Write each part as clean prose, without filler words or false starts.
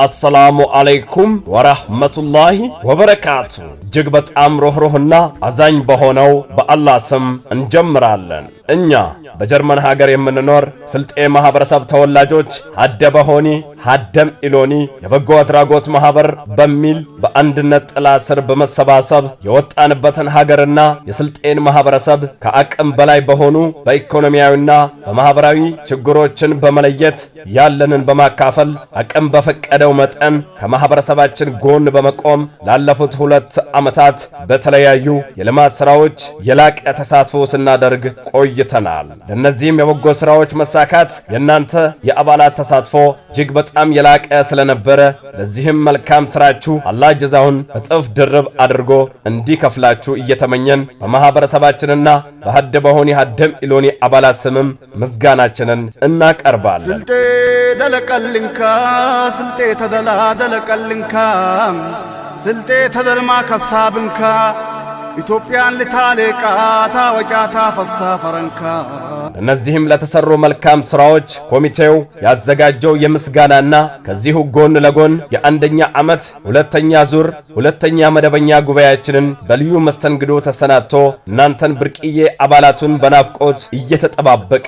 السلام عليكم ورحمة الله وبركاته እጅግ በጣም ሮህሮህና አዛኝ በሆነው በአላህ ስም እንጀምራለን። እኛ በጀርመን ሀገር የምንኖር ስልጤ ማህበረሰብ ተወላጆች ሀደበሆኒ ሀደም ኢሎኒ የበጎ አድራጎት ማህበር በሚል በአንድነት ጥላ ስር በመሰባሰብ የወጣንበትን ሀገርና የስልጤን ማህበረሰብ ከአቅም በላይ በሆኑ በኢኮኖሚያዊና በማህበራዊ ችግሮችን በመለየት ያለንን በማካፈል አቅም በፈቀደው መጠን ከማህበረሰባችን ጎን በመቆም ላለፉት 2 ዓመታት በተለያዩ የልማት ስራዎች የላቀ ተሳትፎ ስናደርግ ቆይተናል። ለነዚህም የበጎ ስራዎች መሳካት የናንተ የአባላት ተሳትፎ እጅግ በጣም የላቀ ስለነበረ ለዚህም መልካም ስራችሁ አላህ ጀዛውን እጥፍ ድርብ አድርጎ እንዲከፍላችሁ እየተመኘን በማህበረሰባችንና በሀደበሆኒ ሀደም ኢሎኒ አባላት ስምም ምስጋናችንን እናቀርባለን። ስልጤ ደለቀልንካ ስልጤ ተደላደለቀልንካ ስልጤ ተደልማ ከሳብንካ ኢትዮጵያን ልታሌቃ ታወጫታ ፈሳ ፈረንካ። እነዚህም ለተሰሩ መልካም ስራዎች ኮሚቴው ያዘጋጀው የምስጋናና ከዚሁ ጎን ለጎን የአንደኛ ዓመት ሁለተኛ ዙር ሁለተኛ መደበኛ ጉባኤያችንን በልዩ መስተንግዶ ተሰናድቶ እናንተን ብርቅዬ አባላቱን በናፍቆት እየተጠባበቀ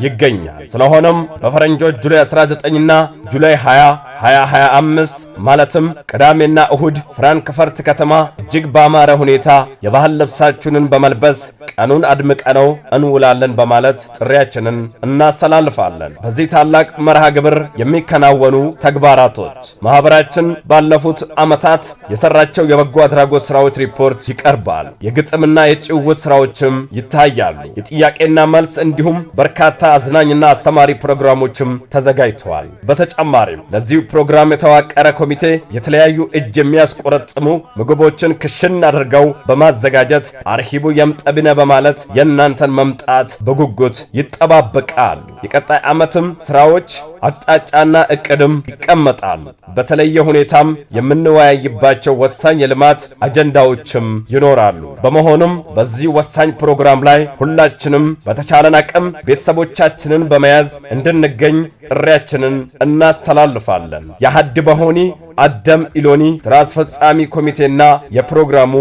ይገኛል። ስለሆነም በፈረንጆች ጁላይ 19ና ጁላይ 2025 ማለትም ቅዳሜና እሁድ ፍራንክፈርት ከተማ እጅግ ባማረ ሁኔታ የባህል ልብሳችንን በመልበስ ቀኑን አድምቀነው እንውላለን በማለት ጥሪያችንን እናስተላልፋለን። በዚህ ታላቅ መርሃ ግብር የሚከናወኑ ተግባራቶች ማህበራችን ባለፉት ዓመታት የሰራቸው የበጎ አድራጎት ስራዎች ሪፖርት ይቀርባል። የግጥምና የጭውውት ስራዎችም ይታያሉ። የጥያቄና መልስ እንዲሁም በርካታ አዝናኝና አስተማሪ ፕሮግራሞችም ተዘጋጅተዋል። በተጨማሪም ለዚህ ፕሮግራም የተዋቀረ ኮሚቴ የተለያዩ እጅ የሚያስቆረጥሙ ምግቦችን ክሽን አድርገው በማዘጋጀት አርሂቡ የምጠብነ በማለት የናንተን መምጣት በጉጉት ይጠባበቃል። የቀጣይ ዓመትም ስራዎች አቅጣጫና እቅድም ይቀመጣል። በተለየ ሁኔታም የምንወያይባቸው ወሳኝ የልማት አጀንዳዎችም ይኖራሉ። በመሆኑም በዚህ ወሳኝ ፕሮግራም ላይ ሁላችንም በተቻለን አቅም ቤተሰቦቻችንን በመያዝ እንድንገኝ ጥሪያችንን እናስተላልፋለን። የሀደበሆኒ ሀደም ኢሎኒ ስራ አስፈጻሚ ኮሚቴና የፕሮግራሙ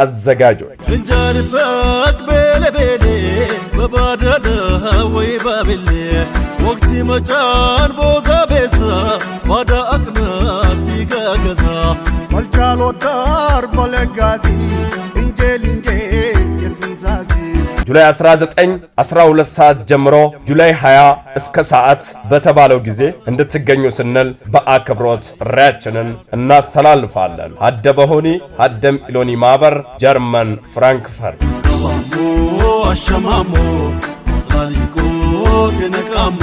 አዘጋጆች እንጀርፈቅ ቤለቤሌ በባደደ ወይ ባቤሌ ወቅቲ መጫን ቦዛ ቤሳ ባዳ አቅናት ይገገዛ መልቻሎ ዳር በለጋዚ እንጀል የትንዛዚ ጁላይ 19 12 ሰዓት ጀምሮ ጁላይ 20 እስከ ሰዓት በተባለው ጊዜ እንድትገኙ ስንል በአክብሮት ጥሪያችንን እናስተላልፋለን። ሀደበሆኒ ሀደም ኢሎኒ ማህበር ጀርመን ፍራንክፈርት አሸማሞ ታሪኮ ከነቃሞ